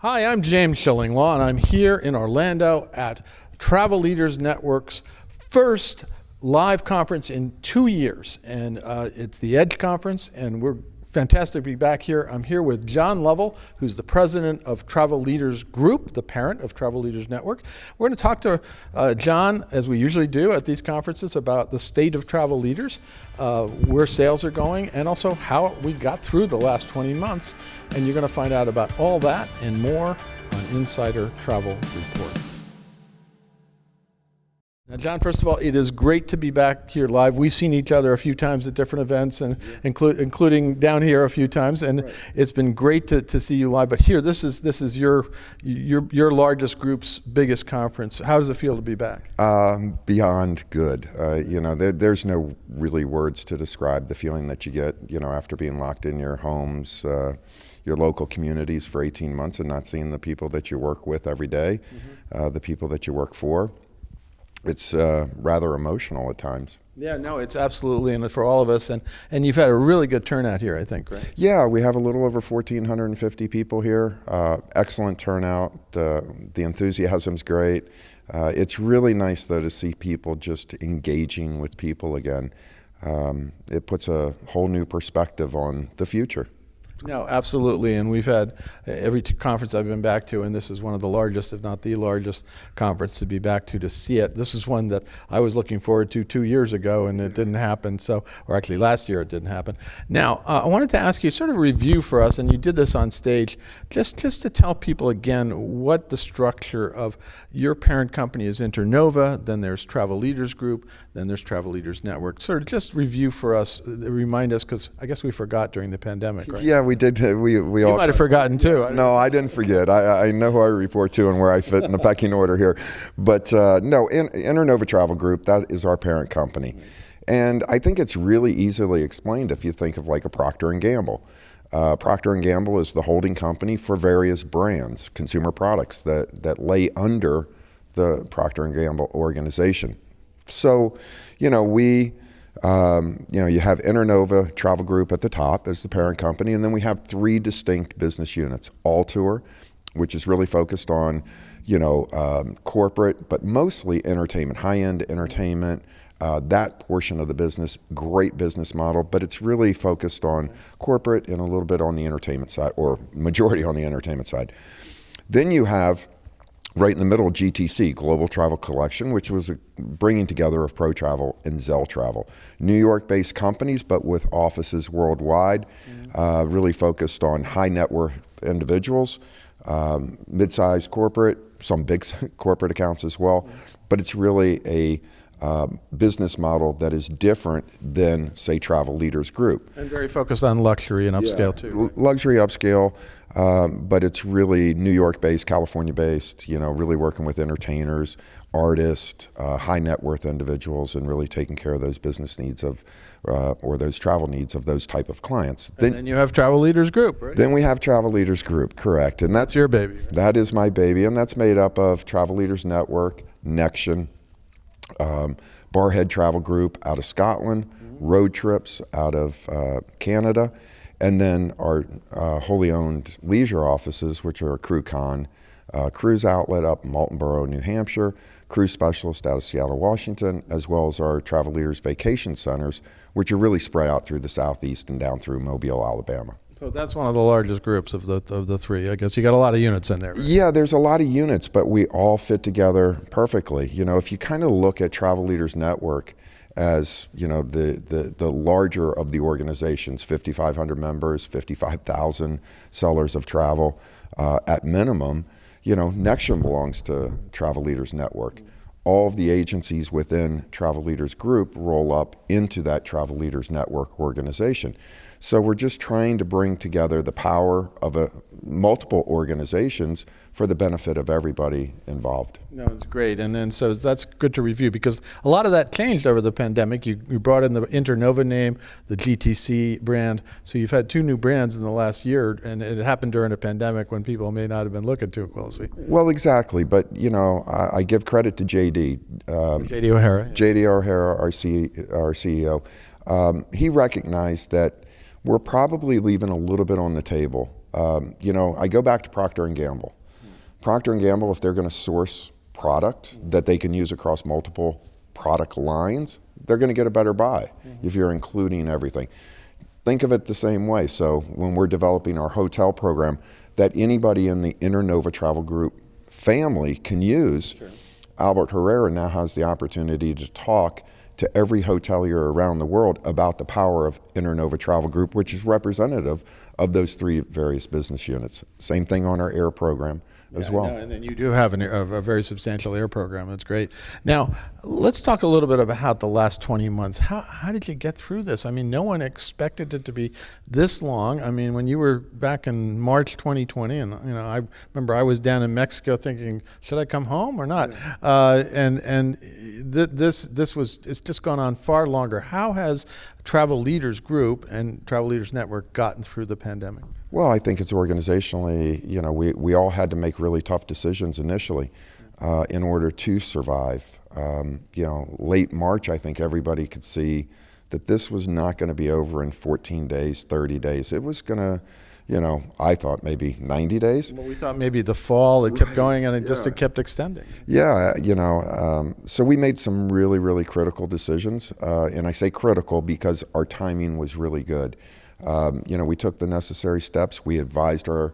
Hi, I'm James Schillinglaw, and I'm here in Orlando at Travel Leaders Network's first live conference in 2 years. And it's the EDGE conference, and we're fantastic to be back here. I'm here with John Lovell, who's the president of Travel Leaders Group, the parent of Travel Leaders Network. We're going to talk to John, as we usually do at these conferences, about the state of travel leaders, where sales are going, and also how we got through the last 20 months. And you're going to find out about all that and more on Insider Travel Report. Now, John, first of all, it is great to be back here live. We've seen each other a few times at different events, and including down here a few times, and right. It's been great to see you live. But here, this is your largest group's biggest conference. How does it feel to be back? Beyond good. There's no really words to describe the feeling that you get, after being locked in your homes, your local communities for 18 months, and not seeing the people that you work with every day, the people that you work for. It's rather emotional at times. Yeah, no, it's absolutely, and for all of us, and you've had a really good turnout here, I think, right? Yeah, we have a little over 1,450 people here. Excellent turnout. The enthusiasm's great. It's really nice, though, to see people just engaging with people again. It puts a whole new perspective on the future. No, absolutely, and we've had every conference I've been back to, and this is one of the largest, if not the largest, conference to be back to see it. This is one that I was looking forward to 2 years ago, and it didn't happen. Or actually last year it didn't happen. Now, I wanted to ask you sort of a review for us, and you did this on stage, just to tell people again what the structure of your parent company is. Internova, then there's Travel Leaders Group, then there's Travel Leaders Network. Sort of just review for us, remind us, because I guess we forgot during the pandemic, right? Yeah, we did. We all might have forgotten too. No, I didn't forget. I know who I report to and where I fit in the pecking order here. But no, Internova Travel Group, that is our parent company. And I think it's really easily explained if you think of like a Procter & Gamble. Procter & Gamble is the holding company for various brands, consumer products that lay under the Procter & Gamble organization. So, you have Internova Travel Group at the top as the parent company, and then we have three distinct business units. All Tour, which is really focused on, corporate, but mostly entertainment, high-end entertainment. That portion of the business, great business model, but it's really focused on corporate and a little bit on the entertainment side, or majority on the entertainment side. Then you have right in the middle, GTC, Global Travel Collection, which was a bringing together of Pro Travel and Zell Travel. New York-based companies, but with offices worldwide, really focused on high net worth individuals, mid-sized corporate, some big corporate accounts as well. But it's really a business model that is different than, say, Travel Leaders Group. And very focused on luxury and upscale too. Right? Luxury, upscale, but it's really New York-based, California-based, really working with entertainers, artists, high net worth individuals, and really taking care of those business needs of, or those travel needs of those type of clients. And then you have Travel Leaders Group, right? Then we have Travel Leaders Group, correct. And that's your baby. Right? That is my baby, and that's made up of Travel Leaders Network, Nexion, Barhead Travel Group out of Scotland, Road Trips out of Canada, and then our wholly owned leisure offices, which are CrewCon, Cruise Outlet up in Maltonborough, New Hampshire, Cruise Specialist out of Seattle, Washington, as well as our Travel Leaders Vacation Centers, which are really spread out through the Southeast and down through Mobile, Alabama. So that's one of the largest groups of the three. I guess you got a lot of units in there. Right? Yeah, there's a lot of units, but we all fit together perfectly. If you kind of look at Travel Leaders Network as, the larger of the organizations, 5,500 members, 55,000 sellers of travel at minimum, Nexion belongs to Travel Leaders Network. All of the agencies within Travel Leaders Group roll up into that Travel Leaders Network organization. So we're just trying to bring together the power of multiple organizations for the benefit of everybody involved. No, it's great. And then so that's good to review because a lot of that changed over the pandemic. You brought in the Internova name, the GTC brand. So you've had two new brands in the last year, and it happened during a pandemic when people may not have been looking too closely. Well, exactly. But, I give credit to JD. JD O'Hara. JD O'Hara, our CEO. He recognized that we're probably leaving a little bit on the table. I go back to Procter & Gamble. Procter & Gamble, if they're going to source product that they can use across multiple product lines, they're going to get a better buy if you're including everything. Think of it the same way. So when we're developing our hotel program that anybody in the Internova Travel Group family can use, sure. Albert Herrera now has the opportunity to talk to every hotelier around the world about the power of Internova Travel Group, which is representative of those three various business units. Same thing on our air program as well. And then you do have a very substantial air program. That's great. Now, let's talk a little bit about the last 20 months. How did you get through this? I mean, no one expected it to be this long. I mean, when you were back in March 2020, and I remember I was down in Mexico thinking, should I come home or not? It's just gone on far longer. How has Travel Leaders Group and Travel Leaders Network gotten through the pandemic? Well, I think it's organizationally, we all had to make really tough decisions initially in order to survive. Late March, I think everybody could see that this was not going to be over in 14 days, 30 days. It was going to, I thought maybe 90 days. Well, we thought maybe the fall, it kept going and it kept extending. Yeah, so we made some really, really critical decisions. And I say critical because our timing was really good. We took the necessary steps. We advised our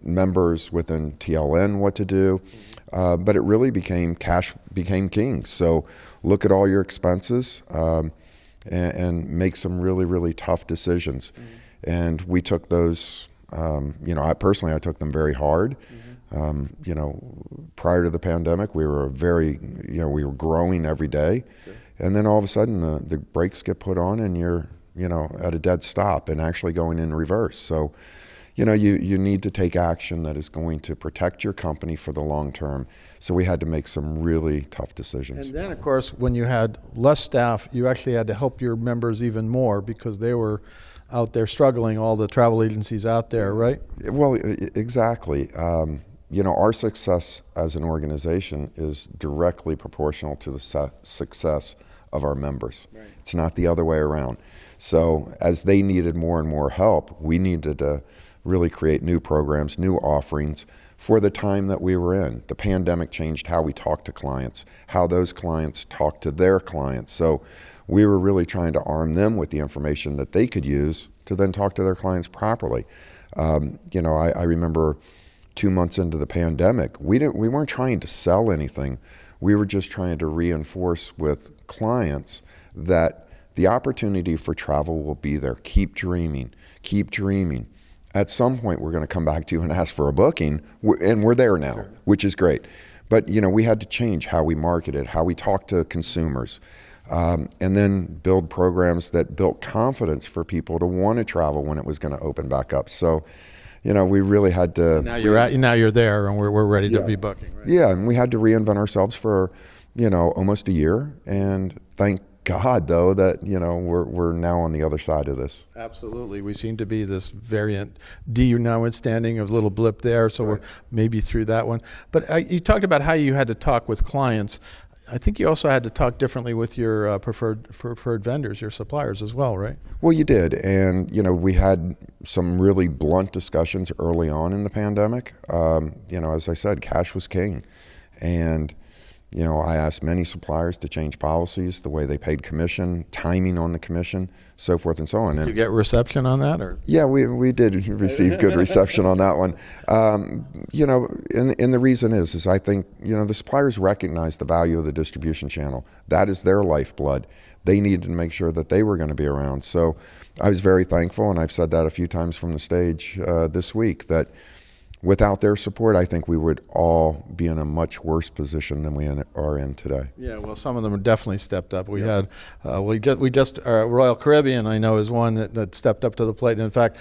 members within TLN what to do, but it really cash became king. So look at all your expenses and make some really, really tough decisions. Mm-hmm. And we took those, I took them very hard. Mm-hmm. Prior to the pandemic, we were we were growing every day. Sure. And then all of a sudden the brakes get put on and you're at a dead stop and actually going in reverse. So, you need to take action that is going to protect your company for the long term. So we had to make some really tough decisions. And then, of course, when you had less staff, you actually had to help your members even more because they were out there struggling, all the travel agencies out there, right? Well, exactly. Our success as an organization is directly proportional to the success of our members. Right. It's not the other way around. So as they needed more and more help, we needed to really create new programs, new offerings for the time that we were in. The pandemic changed how we talk to clients, how those clients talk to their clients. So we were really trying to arm them with the information that they could use to then talk to their clients properly. I remember 2 months into the pandemic, we weren't trying to sell anything. We were just trying to reinforce with clients that the opportunity for travel will be there. Keep dreaming. Keep dreaming. At some point, we're going to come back to you and ask for a booking, and we're there now, which is great. But, we had to change how we marketed, how we talked to consumers, and then build programs that built confidence for people to want to travel when it was going to open back up. So, we really had to. Now you're there, and we're ready to be booking. Right? Yeah, and we had to reinvent ourselves for, almost a year, and thank God, though, that we're now on the other side of this. Absolutely, we seem to be this variant D notwithstanding of little blip there, so we're maybe through that one. But you talked about how you had to talk with clients. I think you also had to talk differently with your preferred vendors, your suppliers as well, right? Well, you did, and we had some really blunt discussions early on in the pandemic. As I said, cash was king, and I asked many suppliers to change policies, the way they paid commission, timing on the commission, so forth and so on. Did you get reception on that? Or? Yeah, we did receive good reception on that one. And the reason is I think, the suppliers recognize the value of the distribution channel. That is their lifeblood. They needed to make sure that they were going to be around. So I was very thankful, and I've said that a few times from the stage this week, that without their support, I think we would all be in a much worse position than we are in today. Yeah, well, some of them definitely stepped up. We had, Royal Caribbean, I know, is one that stepped up to the plate. And in fact,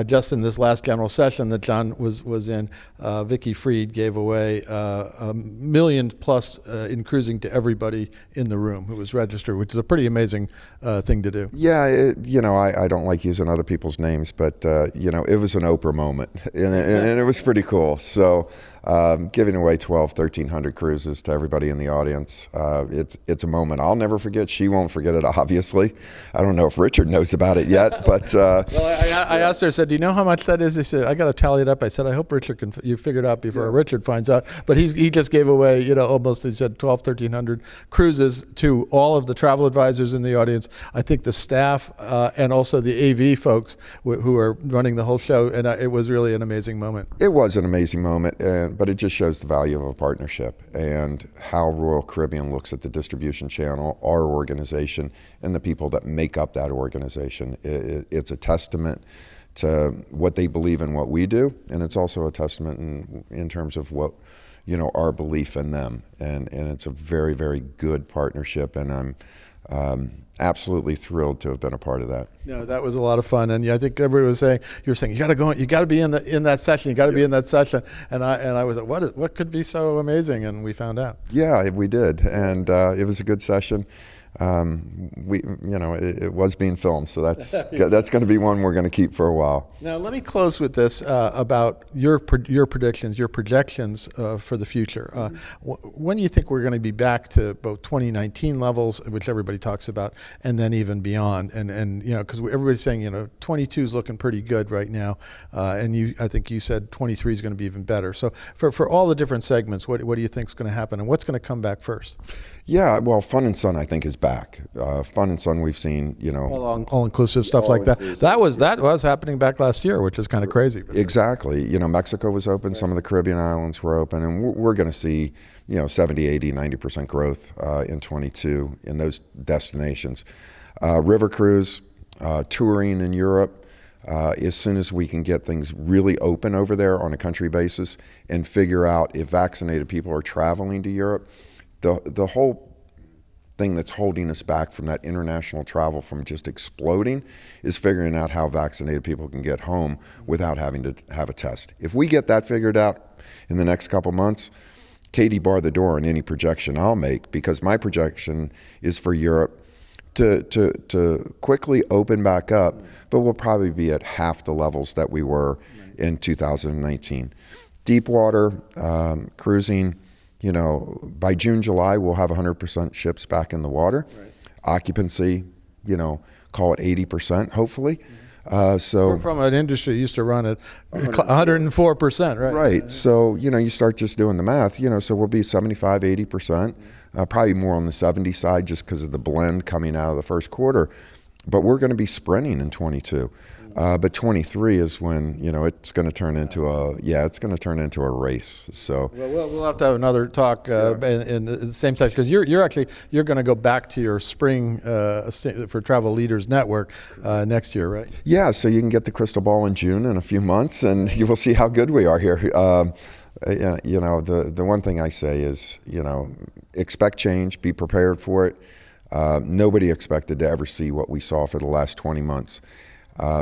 just in this last general session that John was in, Vicky Freed gave away $1 million plus in cruising to everybody in the room who was registered, which is a pretty amazing thing to do. Yeah, I don't like using other people's names, but it was an Oprah moment, and it was pretty cool. So giving away 1,300 cruises to everybody in the audience. It's a moment I'll never forget. She won't forget it, obviously. I don't know if Richard knows about it yet, but well, I asked her. I said, "Do you know how much that is?" They said, "I got to tally it up." I said, "I hope Richard can. You figure it out before Richard finds out." But he just gave away, almost. He said 1,300 cruises to all of the travel advisors in the audience. I think the staff and also the AV folks who are running the whole show, and it was really an amazing moment. It was an amazing moment, but it just shows the value of a partnership and how Royal Caribbean looks at the distribution channel, our organization, and the people that make up that organization. It's a testament to what they believe in what we do, and it's also a testament in terms of what our belief in them. And it's a very, very good partnership, and I'm absolutely thrilled to have been a part of that. No, that was a lot of fun, and I think everybody was saying, you were saying, you got to go, you got to be in that session, you got to be in that session, and I was like, what could be so amazing? And we found out. Yeah, we did, and it was a good session. It was being filmed, so that's going to be one we're going to keep for a while. Now, let me close with this about your predictions, your projections for the future. When do you think we're going to be back to both 2019 levels, which everybody talks about, and then even beyond? And because everybody's saying 22 is looking pretty good right now, and I think you said 23 is going to be even better. So for all the different segments, what do you think is going to happen, and what's going to come back first? Yeah, well, Fun and Sun I think is back. Fun and Sun we've seen, all-inclusive stuff like that. That was happening back last year, which is kind of crazy. Exactly. Mexico was open, right. Some of the Caribbean islands were open, and we're going to see 70, 80, 90% growth in 22 in those destinations. River cruise, touring in Europe. As soon as we can get things really open over there on a country basis and figure out if vaccinated people are traveling to Europe, the whole thing that's holding us back from that international travel from just exploding is figuring out how vaccinated people can get home without having to have a test. If we get that figured out in the next couple months, Katie barred the door on any projection I'll make, because my projection is for Europe to quickly open back up, but we'll probably be at half the levels that we were in 2019. Deep water cruising, by June, July, we'll have 100% ships back in the water. Right. Occupancy, call it 80%, hopefully. So from an industry that used to run at 104%, right? Right. So, you start just doing the math, so we'll be 75, 80%, probably more on the 70 side just because of the blend coming out of the first quarter. But we're going to be sprinting in 22. But 23 is when it's going to turn into a race. So we'll have to have another talk in the same section, because you're going to go back to your spring for Travel Leaders Network next year, right? Yeah. So you can get the crystal ball in June in a few months, and you will see how good we are here. The one thing I say is expect change, be prepared for it. Nobody expected to ever see what we saw for the last 20 months.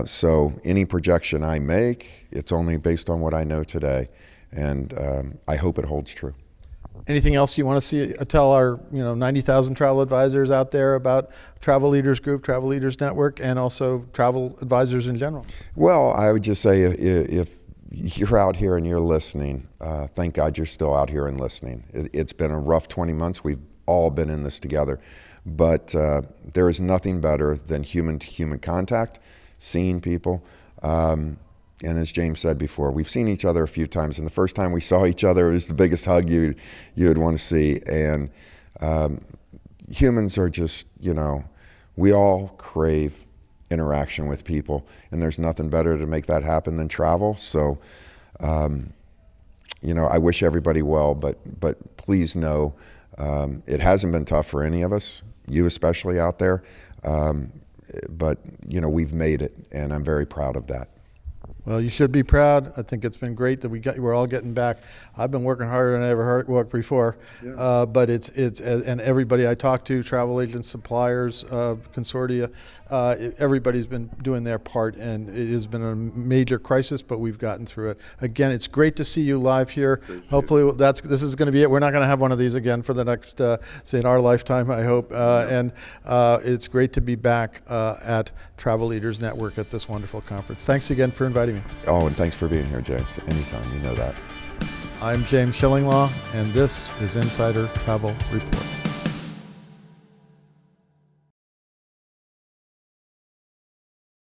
So any projection I make, it's only based on what I know today, and I hope it holds true. Anything else you want to tell our 90,000 travel advisors out there about Travel Leaders Group, Travel Leaders Network, and also travel advisors in general? Well, I would just say if you're out here and you're listening, thank God you're still out here and listening. It's been a rough 20 months. We've all been in this together, but there is nothing better than human-to-human contact. Seeing people, and as James said before, we've seen each other a few times, and the first time we saw each other, it was the biggest hug you would want to see. And humans are just, we all crave interaction with people, and there's nothing better to make that happen than travel. So, I wish everybody well, but please know it hasn't been tough for any of us, you especially out there. But we've made it, and I'm very proud of that. Well, you should be proud. I think it's been great that we're all getting back. I've been working harder than I ever worked before. Yeah. But it's and everybody I talk to, travel agents, suppliers, consortia, everybody's been doing their part, and it has been a major crisis, but we've gotten through it. Again, it's great to see you live here. Hopefully, this is going to be it. We're not going to have one of these again for the next, in our lifetime, I hope. And it's great to be back at Travel Leaders Network at this wonderful conference. Thanks again for inviting me. Oh, and thanks for being here, James. Anytime, you know that. I'm James Shillinglaw, and this is Insider Travel Report.